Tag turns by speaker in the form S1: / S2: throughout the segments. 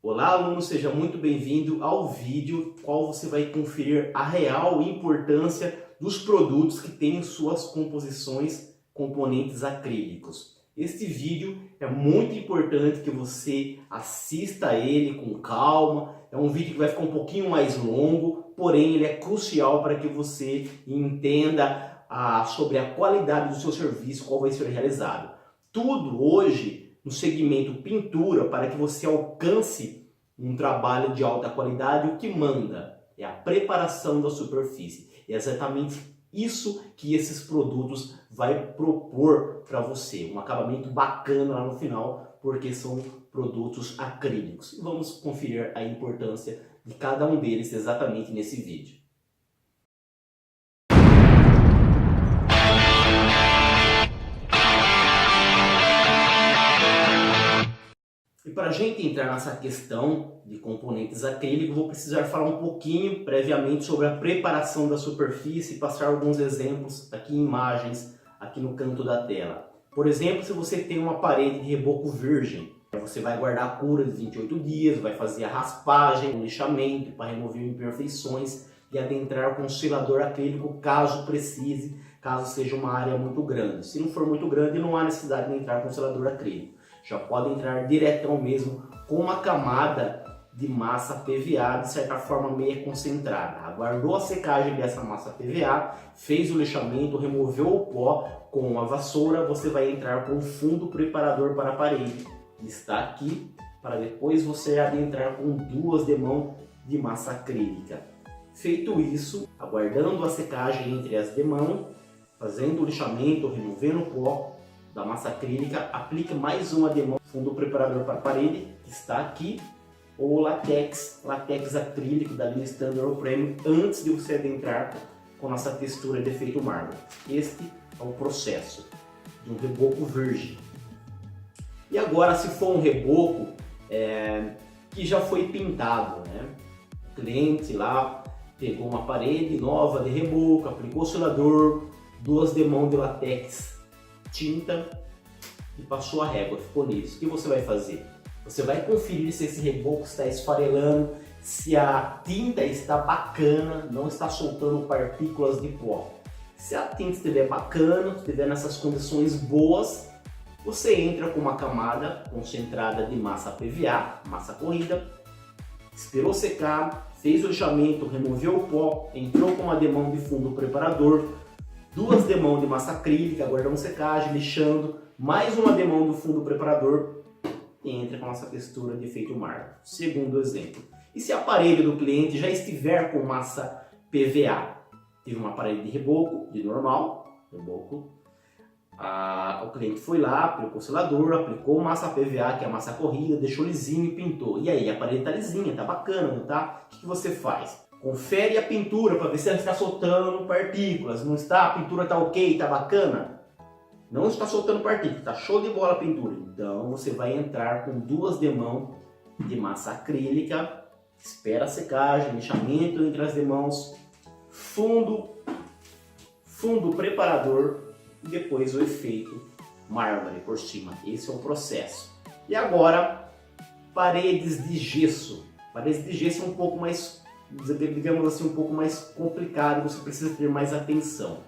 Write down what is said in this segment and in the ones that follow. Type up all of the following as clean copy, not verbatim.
S1: Olá, aluno, seja muito bem-vindo ao vídeo qual você vai conferir a real importância dos produtos que têm em suas composições componentes acrílicos. Este vídeo é muito importante que você assista ele com calma. É um vídeo que vai ficar um pouquinho mais longo, porém ele é crucial para que você entenda sobre a qualidade do seu serviço, qual vai ser realizado. Tudo hoje no segmento pintura, para que você alcance um trabalho de alta qualidade, o que manda é a preparação da superfície. É exatamente isso que esses produtos vai propor para você. Um acabamento bacana lá no final, porque são produtos acrílicos. E vamos conferir a importância de cada um deles exatamente nesse vídeo. E para a gente entrar nessa questão de componentes acrílicos, vou precisar falar um pouquinho previamente sobre a preparação da superfície e passar alguns exemplos aqui em imagens, aqui no canto da tela. Por exemplo, se você tem uma parede de reboco virgem, você vai guardar a cura de 28 dias, vai fazer a raspagem, o lixamento para remover imperfeições e adentrar com um selador acrílico caso precise, caso seja uma área muito grande. Se não for muito grande, não há necessidade de entrar com selador acrílico. Já pode entrar diretão mesmo com uma camada de massa PVA, de certa forma meio concentrada. Aguardou a secagem dessa massa PVA, fez o lixamento, removeu o pó com a vassoura, você vai entrar com o fundo preparador para a parede, que está aqui, para depois você adentrar com 2 demãos de massa acrílica. Feito isso, aguardando a secagem entre as demãos, fazendo o lixamento, removendo o pó da massa acrílica, aplique mais uma demão fundo preparador para a parede, que está aqui, ou latex acrílico da linha Standard ou Premium, antes de você adentrar com nossa textura de efeito mármore. Este é o processo de um reboco virgem. E agora, se for um reboco que já foi pintado, né? O cliente lá pegou uma parede nova de reboco, aplicou o selador, 2 demãos de latex tinta e passou a régua, ficou nisso. O que você vai fazer? Você vai conferir se esse reboco está esfarelando, se a tinta está bacana, não está soltando partículas de pó. Se a tinta estiver bacana, estiver nessas condições boas, você entra com uma camada concentrada de massa PVA, massa corrida, esperou secar, fez o lixamento, removeu o pó, entrou com uma demão de fundo preparador, 2 demãos de massa acrílica, aguardamos secagem, lixando, mais uma demão do fundo preparador e entra com a nossa textura de efeito mármore. Segundo exemplo. E se a parede do cliente já estiver com massa PVA? Teve uma parede de reboco, de normal, reboco. O cliente foi lá, aplicou o selador, aplicou massa PVA, que é a massa corrida, deixou lisinho e pintou. E aí, a parede tá lisinha, tá bacana, não tá? O que você faz? Confere a pintura para ver se ela está soltando partículas. Não está? A pintura está ok, está bacana? Não está soltando partículas, está show de bola a pintura. Então você vai entrar com 2 demãos de massa acrílica, espera a secagem, lixamento entre as demãos, fundo preparador e depois o efeito mármore por cima. Esse é o processo. E agora, paredes de gesso. Paredes de gesso é um pouco mais, digamos assim, um pouco mais complicado, você precisa ter mais atenção.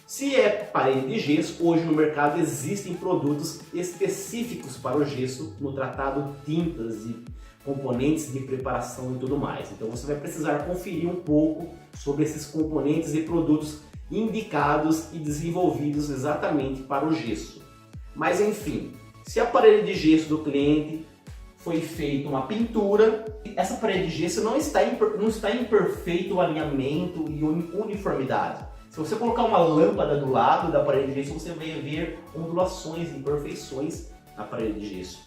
S1: Se é parede de gesso, hoje no mercado existem produtos específicos para o gesso no tratado tintas e componentes de preparação e tudo mais. Então você vai precisar conferir um pouco sobre esses componentes e produtos indicados e desenvolvidos exatamente para o gesso. Mas enfim, se a parede de gesso do cliente foi feita uma pintura, essa parede de gesso não está em perfeito alinhamento e uniformidade. Se você colocar uma lâmpada do lado da parede de gesso, você vai ver ondulações, imperfeições na parede de gesso.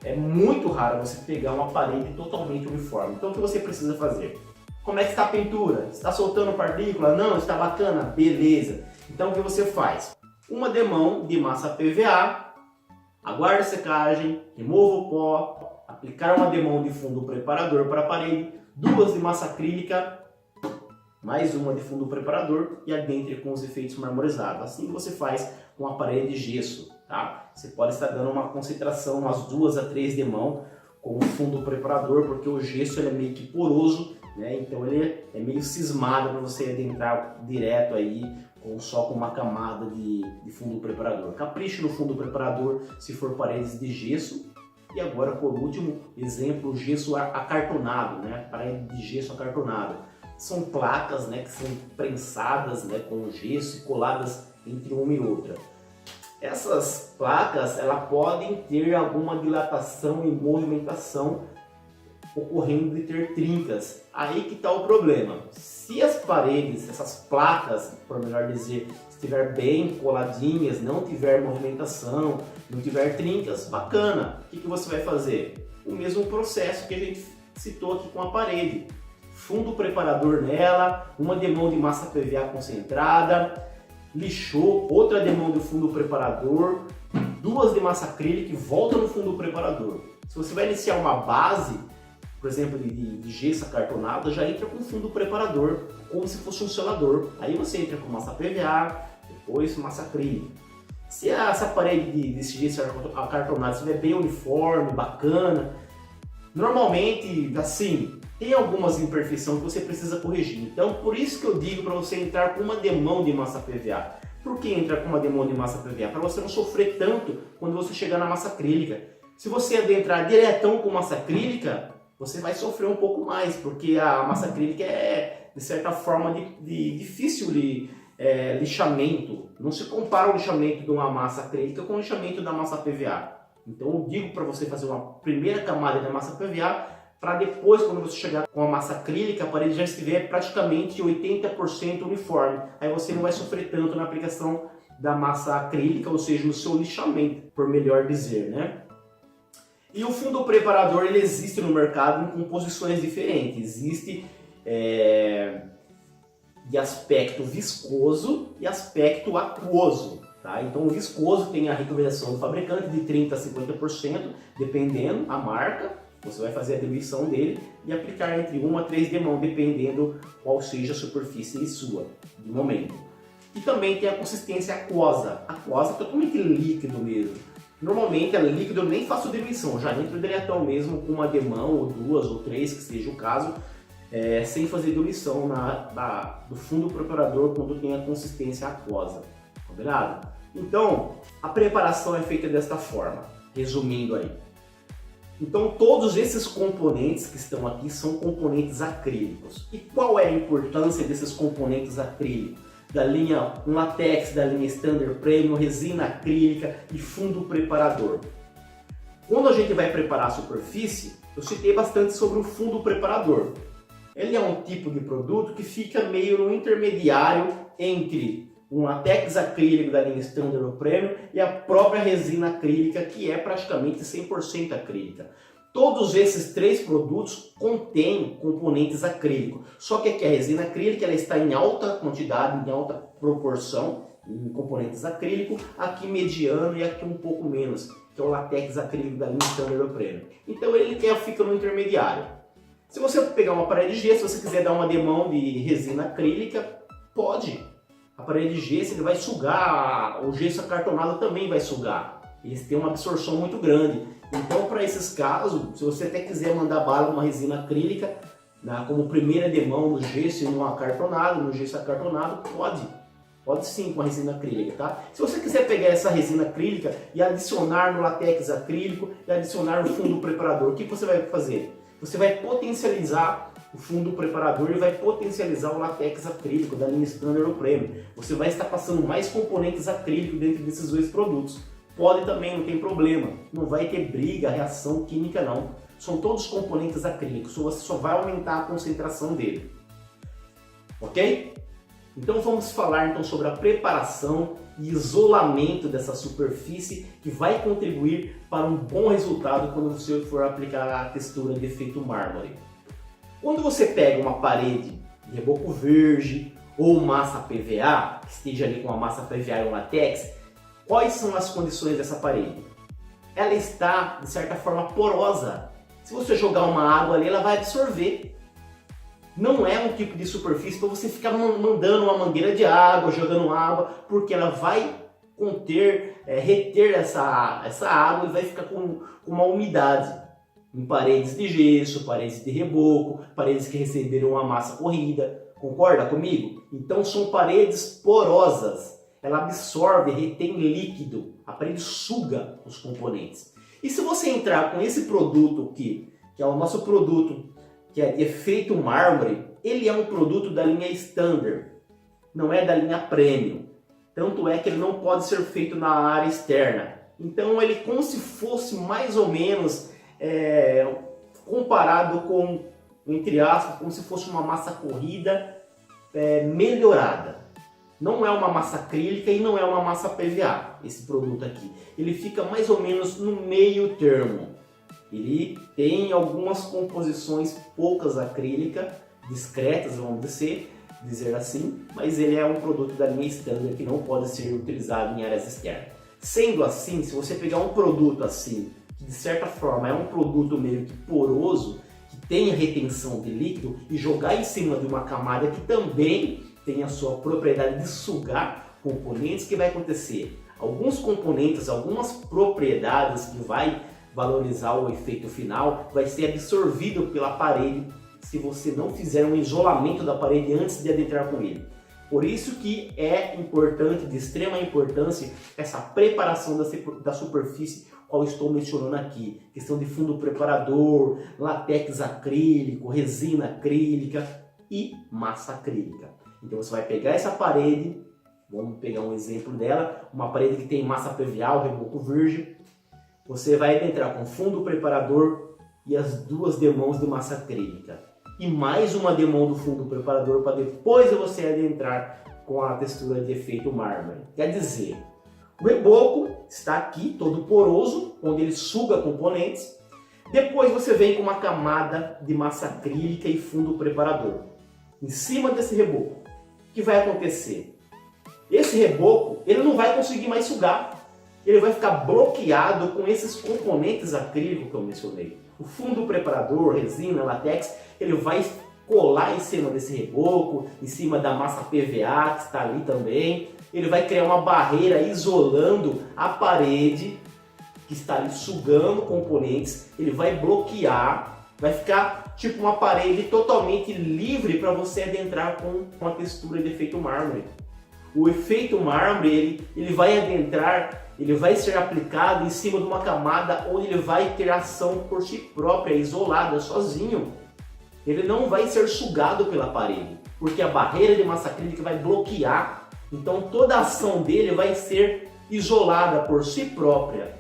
S1: É muito raro você pegar uma parede totalmente uniforme. Então o que você precisa fazer? Como é que está a pintura? Está soltando partícula? Não, está bacana? Beleza. Então o que você faz? Uma demão de massa PVA, aguarda a secagem, remova o pó, aplicar uma demão de fundo preparador para a parede, 2 de massa acrílica, mais uma de fundo preparador e adentre com os efeitos marmorizados. Assim que você faz com a parede de gesso, tá? Você pode estar dando uma concentração, umas 2 a 3 demãos com o fundo preparador, porque o gesso ele é meio que poroso, né? Então ele é meio cismado para você adentrar direto aí só com uma camada de fundo preparador. Capriche no fundo preparador se for paredes de gesso. E agora, por último, exemplo, gesso acartonado, né? Parede de gesso acartonado. São placas, né, que são prensadas, né, com gesso e coladas entre uma e outra. Essas placas elas podem ter alguma dilatação e movimentação ocorrendo de ter trincas. Aí que está o problema. Se as paredes, essas placas, por melhor dizer, estiver bem coladinhas, não tiver movimentação, não tiver trincas, bacana. O que você vai fazer? O mesmo processo que a gente citou aqui com a parede. Fundo preparador nela, uma demão de massa PVA concentrada, lixou, outra demão de fundo preparador, duas de massa acrílica e volta no fundo preparador. Se você vai iniciar uma base, por exemplo, de gesso acartonado, já entra com fundo preparador, como se fosse um selador. Aí você entra com massa PVA, depois massa acrílica. Se essa parede desse gesso acartonado estiver bem uniforme, bacana, normalmente, assim, tem algumas imperfeições que você precisa corrigir. Então, por isso que eu digo para você entrar com uma demão de massa PVA. Por que entrar com uma demão de massa PVA? Para você não sofrer tanto quando você chegar na massa acrílica. Se você adentrar diretão com massa acrílica, você vai sofrer um pouco mais, porque a massa acrílica é, de certa forma, de difícil lixamento. Não se compara o lixamento de uma massa acrílica com o lixamento da massa PVA. Então eu digo para você fazer uma primeira camada da massa PVA, para depois, quando você chegar com a massa acrílica, a parede já estiver praticamente 80% uniforme. Aí você não vai sofrer tanto na aplicação da massa acrílica, ou seja, no seu lixamento, por melhor dizer, né? E o fundo preparador ele existe no mercado em composições diferentes. Existe de aspecto viscoso e aspecto aquoso. Tá? Então o viscoso tem a recomendação do fabricante de 30% a 50%, dependendo a marca. Você vai fazer a diluição dele e aplicar entre 1 a 3 demãos, dependendo qual seja a superfície sua, de momento. E também tem a consistência aquosa. Aquosa é totalmente líquido mesmo. Normalmente, a líquido eu nem faço diluição, já entro diretão mesmo com uma demão, ou 2 ou 3, que seja o caso, sem fazer diluição do fundo preparador quando tem a consistência aquosa. Combinado? Então, a preparação é feita desta forma, resumindo aí. Então, todos esses componentes que estão aqui são componentes acrílicos. E qual é a importância desses componentes acrílicos? Da linha latex, da linha Standard Premium, resina acrílica e fundo preparador. Quando a gente vai preparar a superfície, eu citei bastante sobre o fundo preparador. Ele é um tipo de produto que fica meio no intermediário entre um latex acrílico da linha Standard Premium e a própria resina acrílica, que é praticamente 100% acrílica. Todos esses três produtos contêm componentes acrílicos, só que aqui a resina acrílica ela está em alta quantidade, em alta proporção, em componentes acrílicos, aqui mediano e aqui um pouco menos, que é o latex acrílico da linha Standard Premium. Então ele fica no intermediário. Se você pegar uma parede de gesso, se você quiser dar uma demão de resina acrílica, pode. A parede de gesso ele vai sugar, o gesso acartonado também vai sugar. Eles têm uma absorção muito grande. Então, para esses casos, se você até quiser mandar bala uma resina acrílica, como primeira demão no gesso e no gesso acartonado, pode sim com a resina acrílica, tá? Se você quiser pegar essa resina acrílica e adicionar no latex acrílico e adicionar no fundo preparador, o que você vai fazer? Você vai potencializar o fundo preparador e vai potencializar o latex acrílico da linha Standard Premium. Você vai estar passando mais componentes acrílicos dentro desses dois produtos. Pode também, não tem problema. Não vai ter briga, reação química não. São todos componentes acrílicos, você só vai aumentar a concentração dele. Ok? Então vamos falar então sobre a preparação e isolamento dessa superfície que vai contribuir para um bom resultado quando você for aplicar a textura de efeito mármore. Quando você pega uma parede de reboco verde ou massa PVA, que esteja ali com a massa PVA e um latex, quais são as condições dessa parede? Ela está, de certa forma, porosa. Se você jogar uma água ali, ela vai absorver. Não é um tipo de superfície para você ficar mandando uma mangueira de água, jogando água, porque ela vai reter essa água e vai ficar com uma umidade. em paredes de gesso, paredes de reboco, paredes que receberam uma massa corrida. Concorda comigo? Então são paredes porosas. Ela absorve, retém líquido. A parede suga os componentes. E se você entrar com esse produto aqui, que é o nosso produto, que é de efeito mármore, ele é um produto da linha Standard, não é da linha Premium. Tanto é que ele não pode ser feito na área externa. Então ele como se fosse mais ou menos comparado com, entre aspas, como se fosse uma massa corrida melhorada. Não é uma massa acrílica e não é uma massa PVA, esse produto aqui. Ele fica mais ou menos no meio termo. Ele tem algumas composições poucas acrílica, discretas, vamos dizer assim, mas ele é um produto da linha Standard que não pode ser utilizado em áreas externas. Sendo assim, se você pegar um produto assim, que de certa forma é um produto meio que poroso, que tem retenção de líquido, e jogar em cima de uma camada que também tem a sua propriedade de sugar componentes, o que vai acontecer? Alguns componentes, algumas propriedades que vai valorizar o efeito final, vai ser absorvido pela parede se você não fizer um isolamento da parede antes de adentrar com ele. Por isso que é importante, de extrema importância, essa preparação da superfície, qual estou mencionando aqui. Questão de fundo preparador, látex acrílico, resina acrílica e massa acrílica. Então você vai pegar essa parede, vamos pegar um exemplo dela, uma parede que tem massa PVA, o reboco virgem. Você vai adentrar com fundo preparador e as duas demãos de massa acrílica. E mais uma demão do fundo preparador para depois você adentrar com a textura de efeito mármore. Quer dizer, o reboco está aqui todo poroso, onde ele suga componentes. Depois você vem com uma camada de massa acrílica e fundo preparador. Em cima desse reboco, o que vai acontecer? Esse reboco ele não vai conseguir mais sugar. Ele vai ficar bloqueado com esses componentes acrílicos que eu mencionei. O fundo preparador, resina, látex, ele vai colar em cima desse reboco, em cima da massa PVA que está ali também. Ele vai criar uma barreira isolando a parede que está ali sugando componentes. Ele vai bloquear, vai ficar tipo uma parede totalmente livre para você adentrar com uma textura de efeito mármore. O efeito mármore ele vai adentrar, ele vai ser aplicado em cima de uma camada onde ele vai ter ação por si própria, isolada, sozinho. Ele não vai ser sugado pela parede, porque a barreira de massa acrílica vai bloquear. Então toda a ação dele vai ser isolada por si própria.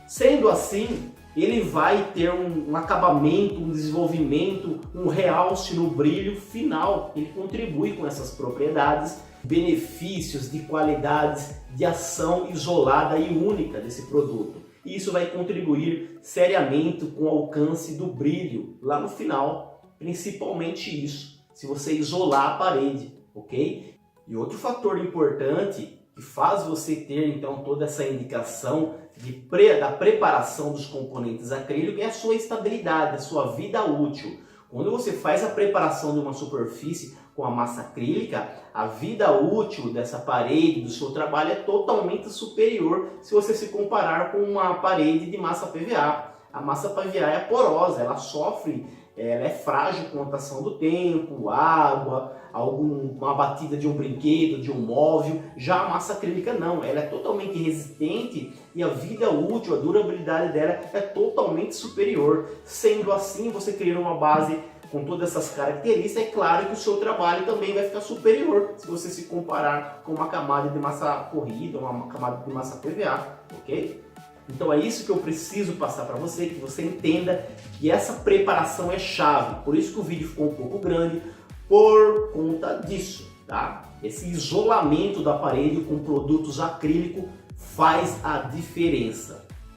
S1: Sendo assim, ele vai ter um acabamento, um desenvolvimento, um realce no brilho final. Ele contribui com essas propriedades, benefícios de qualidades de ação isolada e única desse produto. E isso vai contribuir seriamente com o alcance do brilho lá no final, principalmente isso, se você isolar a parede, ok? E outro fator importante que faz você ter então toda essa indicação da preparação dos componentes acrílicos é a sua estabilidade, a sua vida útil. Quando você faz a preparação de uma superfície com a massa acrílica, a vida útil dessa parede, do seu trabalho é totalmente superior se você se comparar com uma parede de massa PVA. A massa PVA é porosa, ela sofre, ela é frágil com a ação do tempo, água, uma batida de um brinquedo, de um móvel. Já a massa acrílica não, ela é totalmente resistente e a vida útil, a durabilidade dela é totalmente superior. Sendo assim, você cria uma base com todas essas características, é claro que o seu trabalho também vai ficar superior se você se comparar com uma camada de massa corrida, uma camada de massa PVA, ok? Então é isso que eu preciso passar para você, que você entenda que essa preparação é chave. Por isso que o vídeo ficou um pouco grande, por conta disso, tá? Esse isolamento da parede com produtos acrílicos faz a diferença.